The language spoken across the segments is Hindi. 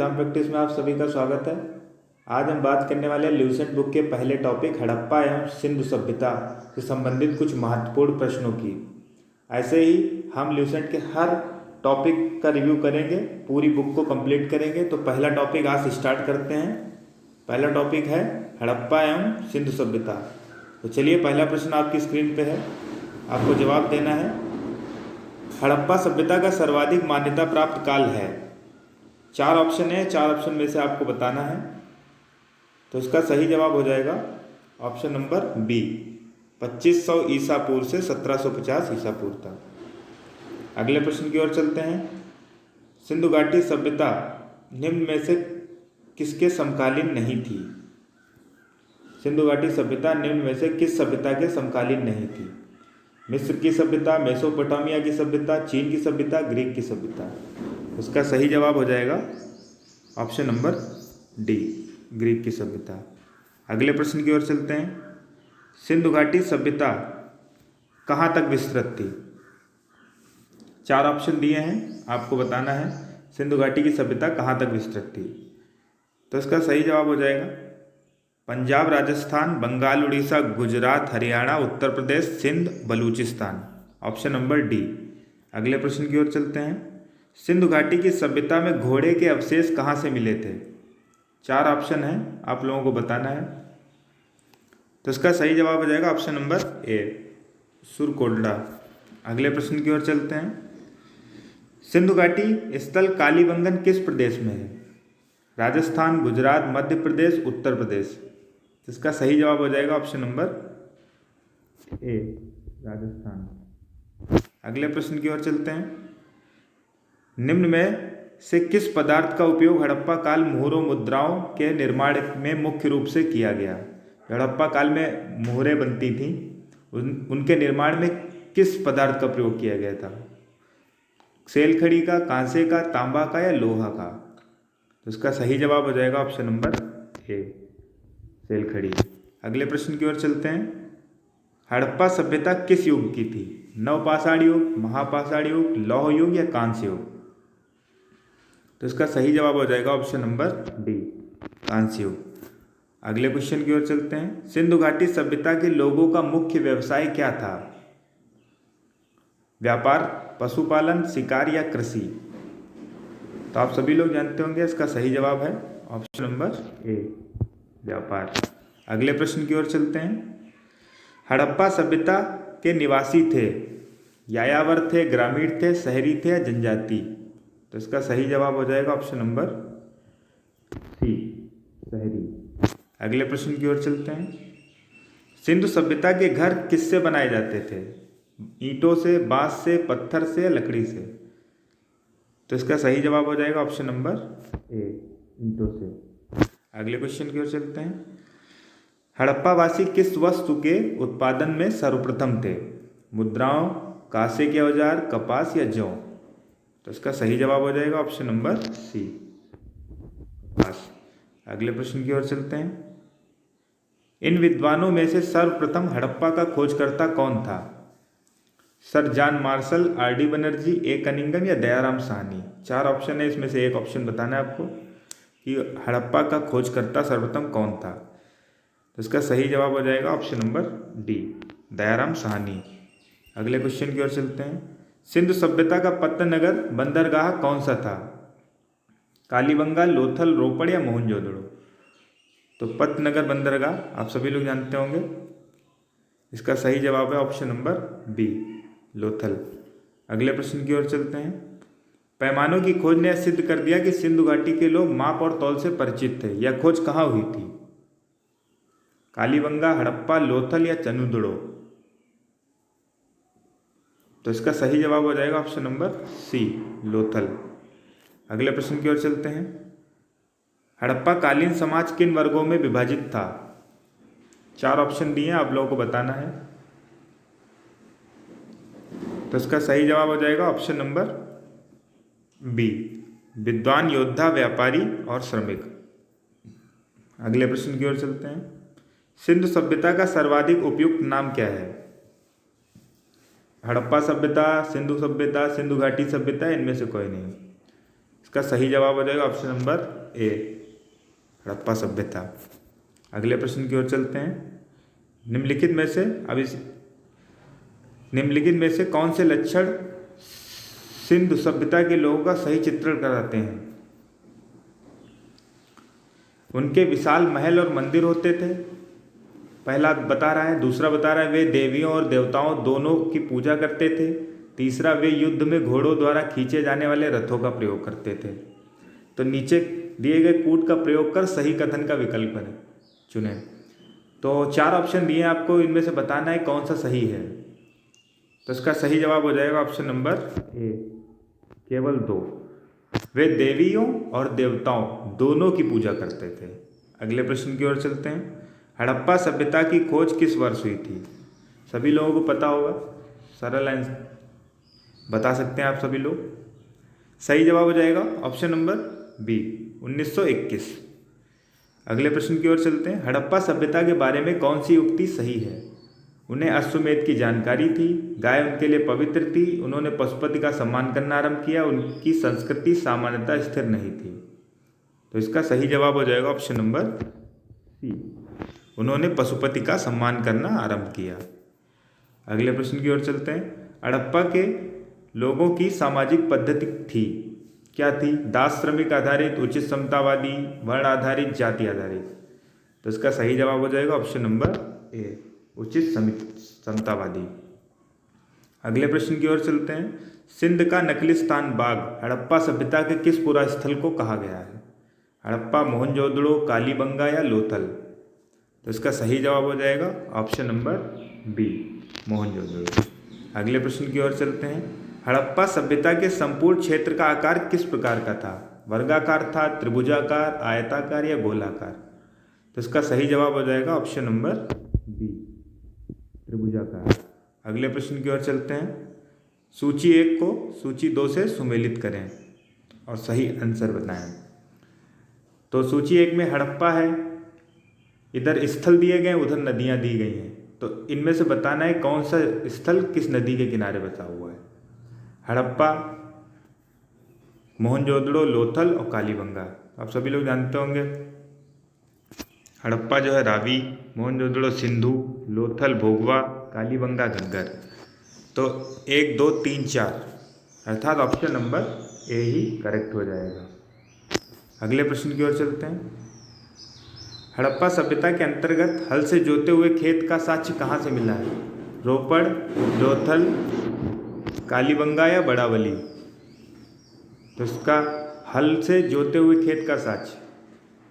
एग्जाम प्रैक्टिस में आप सभी का स्वागत है। आज हम बात करने वाले हैं ल्यूसेंट बुक के पहले टॉपिक हड़प्पा एवं सिंधु सभ्यता से संबंधित कुछ महत्वपूर्ण प्रश्नों की। ऐसे ही हम ल्यूसेंट के हर टॉपिक का रिव्यू करेंगे, पूरी बुक को कंप्लीट करेंगे। तो पहला टॉपिक आज स्टार्ट करते हैं। पहला टॉपिक है हड़प्पा एवं सिंधु सभ्यता। तो चलिए, पहला प्रश्न आपकी स्क्रीन पे है, आपको जवाब देना है। हड़प्पा सभ्यता का सर्वाधिक मान्यता प्राप्त काल है। 4 ऑप्शन है, 4 ऑप्शन में से आपको बताना है। तो इसका सही जवाब हो जाएगा ऑप्शन नंबर बी, 2500 ईसा पूर्व से 1750 ईसा पूर्व तक। अगले प्रश्न की ओर चलते हैं। सिंधु घाटी सभ्यता निम्न में से किसके समकालीन नहीं थी? सिंधु घाटी सभ्यता निम्न में से किस सभ्यता के समकालीन नहीं थी? मिस्र की सभ्यता, मेसोपोटामिया की सभ्यता, चीन की सभ्यता, ग्रीक की सभ्यता। उसका सही जवाब हो जाएगा ऑप्शन नंबर डी, ग्रीक की सभ्यता। अगले प्रश्न की ओर चलते हैं। सिंधु घाटी सभ्यता कहाँ तक विस्तृत थी? 4 ऑप्शन दिए हैं, आपको बताना है सिंधु घाटी की सभ्यता कहाँ तक विस्तृत थी। तो इसका सही जवाब हो जाएगा Punjab, Rajasthan, Bengal, Orissa, Gujarat, Haryana, Uttar Pradesh, Sindh, Balochistan. Option number D. अगले प्रश्न की ओर चलते हैं। सिंधु घाटी की सभ्यता में घोड़े के अवशेष कहाँ से मिले थे? 4 ऑप्शन है, आप लोगों को बताना है। तो इसका सही जवाब हो जाएगा ऑप्शन नंबर ए, सुरकोटड़ा। अगले प्रश्न की ओर चलते हैं। सिंधु घाटी स्थल कालीबंगन किस प्रदेश में है? राजस्थान, गुजरात, मध्य प्रदेश, उत्तर प्रदेश। तो इसका सही जवाब हो जाएगा ऑप्शन नंबर ए, राजस्थान। अगले प्रश्न की ओर चलते हैं। निम्न में से किस पदार्थ का उपयोग हड़प्पा काल मोहरों मुद्राओं के निर्माण में मुख्य रूप से किया गया? हड़प्पा काल में मोहरें बनती थीं, उनके निर्माण में किस पदार्थ का प्रयोग किया गया था? सेलखड़ी का, कांसे का, तांबा का या लोहा का? तो इसका सही जवाब हो जाएगा ऑप्शन नंबर ए, सेलखड़ी। अगले प्रश्न की ओर चलते हैं। हड़प्पा सभ्यता किस युग की थी? नवपाषाण युग, महापाषाण युग, लौह युग या कांस्य युग? तो इसका सही जवाब हो जाएगा ऑप्शन नंबर डी, कांस्य युग। अगले क्वेश्चन की ओर चलते हैं। सिंधु घाटी सभ्यता के लोगों का मुख्य व्यवसाय क्या था? व्यापार, पशुपालन, शिकार या कृषि? तो आप सभी लोग जानते होंगे, इसका सही जवाब है ऑप्शन नंबर ए, व्यापार। अगले प्रश्न की ओर चलते हैं। हड़प्पा सभ्यता के निवासी थे, यायावर थे, ग्रामीण थे, शहरी थे या जनजाति? तो इसका सही जवाब हो जाएगा ऑप्शन नंबर सी, शहरी। अगले प्रश्न की ओर चलते हैं। सिंधु सभ्यता के घर किससे बनाए जाते थे? ईंटों से, बांस से, पत्थर से या लकड़ी से? तो इसका सही जवाब हो जाएगा ऑप्शन नंबर ए, ईंटों से। अगले क्वेश्चन की ओर चलते हैं। हड़प्पावासी किस वस्तु के उत्पादन में सर्वप्रथम थे? मुद्राओं, कांसे के औजार, कपास या जौ? तो इसका सही जवाब हो जाएगा ऑप्शन नंबर सी, कपास। अगले प्रश्न की ओर चलते हैं। इन विद्वानों में से सर्वप्रथम हड़प्पा का खोजकर्ता कौन था? Sir John Marshall, RD. Banerji, A Cunningham या दयाराम साहनी? 4 ऑप्शन है, इसमें से एक ऑप्शन बताना है आपको कि हड़प्पा का खोजकर्ता सर्वप्रथम कौन था। तो इसका सही जवाब हो जाएगा option number D, Dayaram Sahni. अगले क्वेश्चन की ओर चलते हैं। सिंधु सभ्यता का पत्तन नगर बंदरगाह कौन सा था? कालीबंगा, लोथल, रोपड़ या मोहनजोदड़ो? तो पत्तनगर बंदरगाह आप सभी लोग जानते होंगे। इसका सही जवाब है ऑप्शन नंबर बी, लोथल। अगले प्रश्न की ओर चलते हैं। पैमानों की खोज ने सिद्ध कर दिया कि सिंधु घाटी के लोग माप और तौल से परिचित थे। यह खोज कहाँ हुई थी? कालीबंगा, हड़प्पा, लोथल या चनुदड़ो? तो इसका सही जवाब हो जाएगा ऑप्शन नंबर सी, लोथल। अगले प्रश्न की ओर चलते हैं। हड़प्पा कालीन समाज किन वर्गों में विभाजित था? 4 ऑप्शन दिए हैं, आप लोगों को बताना है। तो इसका सही जवाब हो जाएगा ऑप्शन नंबर बी, विद्वान, योद्धा, व्यापारी और श्रमिक। अगले प्रश्न की ओर चलते हैं। सिंधु सभ्यता का सर्वाधिक उपयुक्त नाम क्या है? हड़प्पा सभ्यता, सिंधु सभ्यता, सिंधु घाटी सभ्यता, इनमें से कोई नहीं। इसका सही जवाब हो जाएगा ऑप्शन नंबर ए, हड़प्पा सभ्यता। अगले प्रश्न की ओर चलते हैं। निम्नलिखित में से कौन से लक्षण सिंधु सभ्यता के लोगों का सही चित्रण कराते हैं? उनके विशाल महल और मंदिर होते थे, पहला बता रहा है। दूसरा बता रहा है वे देवियों और देवताओं दोनों की पूजा करते थे। तीसरा, वे युद्ध में घोड़ों द्वारा खींचे जाने वाले रथों का प्रयोग करते थे। तो नीचे दिए गए कूट का प्रयोग कर सही कथन का विकल्प चुनें। तो 4 ऑप्शन दिए हैं आपको, इनमें से बताना है कौन सा सही है। तो इसका सही जवाब हो जाएगा ऑप्शन नंबर ए, केवल 2। वे देवियों और देवताओं दोनों की पूजा करते थे। अगले प्रश्न की ओर चलते हैं। हड़प्पा सभ्यता की खोज किस वर्ष हुई थी? सभी लोगों को पता होगा, सरल आंसर बता सकते हैं आप सभी लोग। सही जवाब हो जाएगा ऑप्शन नंबर बी, 1921। अगले प्रश्न की ओर चलते हैं। हड़प्पा सभ्यता के बारे में कौन सी उक्ति सही है? उन्हें अश्वमेध की जानकारी थी, गाय उनके लिए पवित्र थी, उन्होंने पशुपति का सम्मान करना आरंभ किया, उनकी संस्कृति सामान्यतः स्थिर नहीं थी। तो इसका सही जवाब हो जाएगा ऑप्शन नंबर सी, उन्होंने पशुपति का सम्मान करना आरंभ किया। अगले प्रश्न की ओर चलते हैं। हड़प्पा के लोगों की सामाजिक पद्धति थी, क्या थी? दास श्रमिक आधारित, उचित समतावादी, वर्ण आधारित, जाति आधारित। तो इसका सही जवाब हो जाएगा ऑप्शन नंबर ए, उचित समतावादी। अगले प्रश्न की ओर चलते हैं। सिंध का नकलिस्तान बाग हड़प्पा सभ्यता के किस पुरा स्थल को कहा गया है? हड़प्पा, मोहनजोदड़ो, कालीबंगा या लोथल? तो इसका सही जवाब हो जाएगा ऑप्शन नंबर बी, मोहनजोदड़ो। अगले प्रश्न की ओर चलते हैं। हड़प्पा सभ्यता के संपूर्ण क्षेत्र का आकार किस प्रकार का था? वर्गाकार था, त्रिभुजाकार, आयताकार या गोलाकार? तो इसका सही जवाब हो जाएगा ऑप्शन नंबर बी, त्रिभुजाकार। अगले प्रश्न की ओर चलते हैं। सूची 1 को सूची 2 से सुमेलित करें और सही आंसर बताएं। तो सूची 1 में हड़प्पा है, इधर स्थल दिए गए, उधर नदियां दी गई हैं। तो इनमें से बताना है कौन सा स्थल किस नदी के किनारे बसा हुआ है। हड़प्पा, मोहनजोदड़ो, लोथल और कालीबंगा। आप सभी लोग जानते होंगे हड़प्पा जो है रावी, मोहनजोदड़ो सिंधु, लोथल भोगवा, कालीबंगा घग्गर। तो 1, 2, 3, 4 अर्थात option number A he correct हो जाएगा। अगले प्रश्न की ओर चलते हैं। हड़प्पा सभ्यता के अंतर्गत हल से जोते हुए खेत का साक्ष्य कहाँ से मिला है? रोपड़, लोथल, कालीबंगा या बड़ावली? तो इसका हल से जोते हुए खेत का साक्ष्य,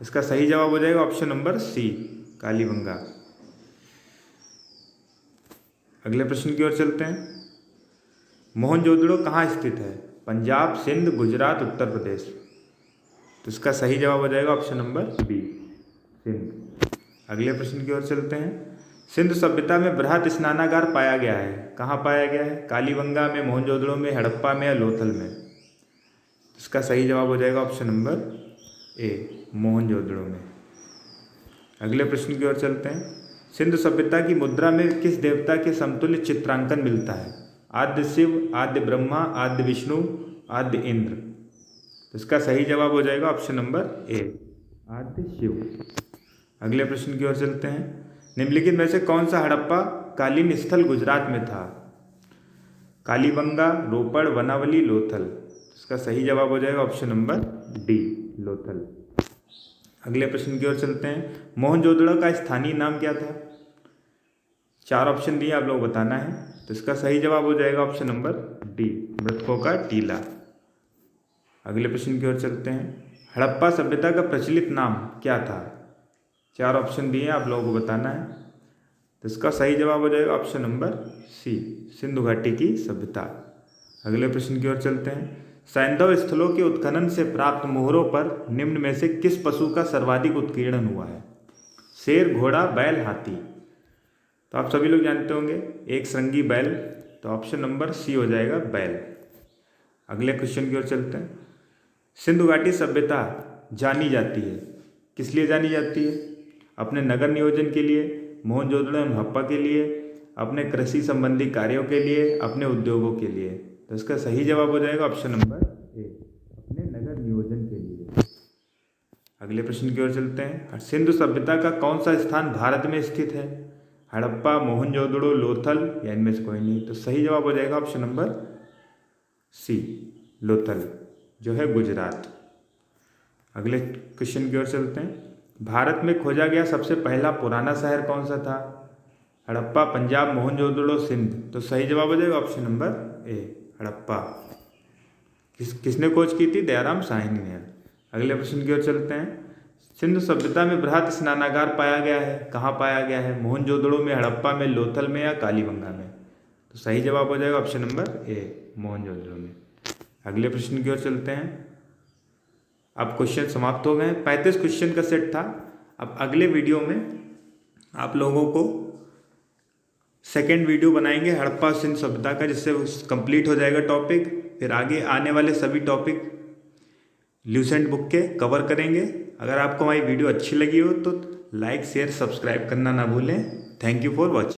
इसका सही जवाब हो जाएगा ऑप्शन नंबर सी, कालीबंगा। अगले प्रश्न की ओर चलते हैं। मोहनजोदड़ो कहाँ स्थित है? पंजाब, सिंध, गुजरात, उत्तर प्रदेश? तो इसका सही जवाब हो जाएगा ऑप्शन नंबर बी, सिंध। अगले प्रश्न की ओर चलते हैं। सिंधु सभ्यता में बृहत स्नानागार पाया गया है, कहाँ पाया गया है? कालीबंगा में, मोहनजोदड़ो में, हड़प्पा में या लोथल में? इसका सही जवाब हो जाएगा ऑप्शन नंबर ए, मोहनजोदड़ो में। अगले प्रश्न की ओर चलते हैं। सिंधु सभ्यता की मुद्रा में किस देवता के समतुल्य चित्रांकन मिलता है? आद्य शिव, आद्य ब्रह्मा, आद्य विष्णु, आद्य इंद्र? तो इसका सही जवाब हो जाएगा ऑप्शन नंबर ए, आद्य शिव। अगले प्रश्न की ओर चलते हैं। निम्नलिखित में से कौन सा हड़प्पा कालीन स्थल गुजरात में था? कालीबंगा, रोपड़, वनावली, लोथल? इसका सही जवाब हो जाएगा ऑप्शन नंबर डी, लोथल। अगले प्रश्न की ओर चलते हैं। मोहनजोदड़ो का स्थानीय नाम क्या था? 4 ऑप्शन दिए, आप लोग बताना है। तो इसका सही जवाब हो जाएगा ऑप्शन नंबर डी, मृतकों का टीला। अगले प्रश्न की ओर चलते हैं। हड़प्पा सभ्यता का प्रचलित नाम क्या था? 4 ऑप्शन दिए, आप लोगों को बताना है। तो इसका सही जवाब हो जाएगा ऑप्शन नंबर सी, सिंधु घाटी की सभ्यता। अगले प्रश्न की ओर चलते हैं। सैंधव स्थलों के उत्खनन से प्राप्त मोहरों पर निम्न में से किस पशु का सर्वाधिक उत्कीर्णन हुआ है? शेर, घोड़ा, बैल, हाथी? तो आप सभी लोग जानते होंगे एक श्रृंगी बैल, तो ऑप्शन नंबर सी हो जाएगा, बैल। अगले क्वेश्चन की ओर चलते हैं। सिंधु घाटी सभ्यता जानी जाती है, किस लिए जानी जाती है? अपने नगर नियोजन के लिए, मोहनजोदड़ो एवं हड़प्पा के लिए, अपने कृषि संबंधी कार्यों के लिए, अपने उद्योगों के लिए? तो इसका सही जवाब हो जाएगा ऑप्शन नंबर ए, अपने नगर नियोजन अगले प्रश्न की ओर चलते हैं। सिंधु सभ्यता का कौन सा स्थान भारत में स्थित है? हड़प्पा, मोहनजोदड़ो, लोथल या इनमें से कोई नहीं। तो सही जवाब हो जाएगा ऑप्शन नंबर सी, लोथल, जो है गुजरात। अगले क्वेश्चन की ओर चलते हैं। भारत में खोजा गया सबसे पहला पुराना शहर कौन सा था? हड़प्पा, पंजाब, मोहनजोदड़ो, सिंध। तो सही जवाब हो जाएगा ऑप्शन नंबर ए, हड़प्पा। किसने खोज की थी? दयाराम साहनी ने। अगले प्रश्न की ओर चलते हैं। सिंधु सभ्यता में बृहत स्नानागार पाया गया है, कहाँ पाया गया है? मोहनजोदड़ो में, हड़प्पा में, लोथल में या कालीबंगा में? तो सही जवाब हो जाएगा ऑप्शन नंबर ए, मोहनजोदड़ो में। अगले प्रश्न की ओर चलते हैं। अब क्वेश्चन समाप्त हो गए। 35 क्वेश्चन का सेट था। अब अगले वीडियो में आप लोगों को सेकेंड वीडियो बनाएंगे हड़प्पा सिंधु सभ्यता का, जिससे कंप्लीट हो जाएगा टॉपिक। फिर आगे आने वाले सभी टॉपिक ल्यूसेंट बुक के कवर करेंगे। अगर आपको हमारी वीडियो अच्छी लगी हो तो लाइक, शेयर, सब्सक्राइब करना ना भूलें। Thank you for watching.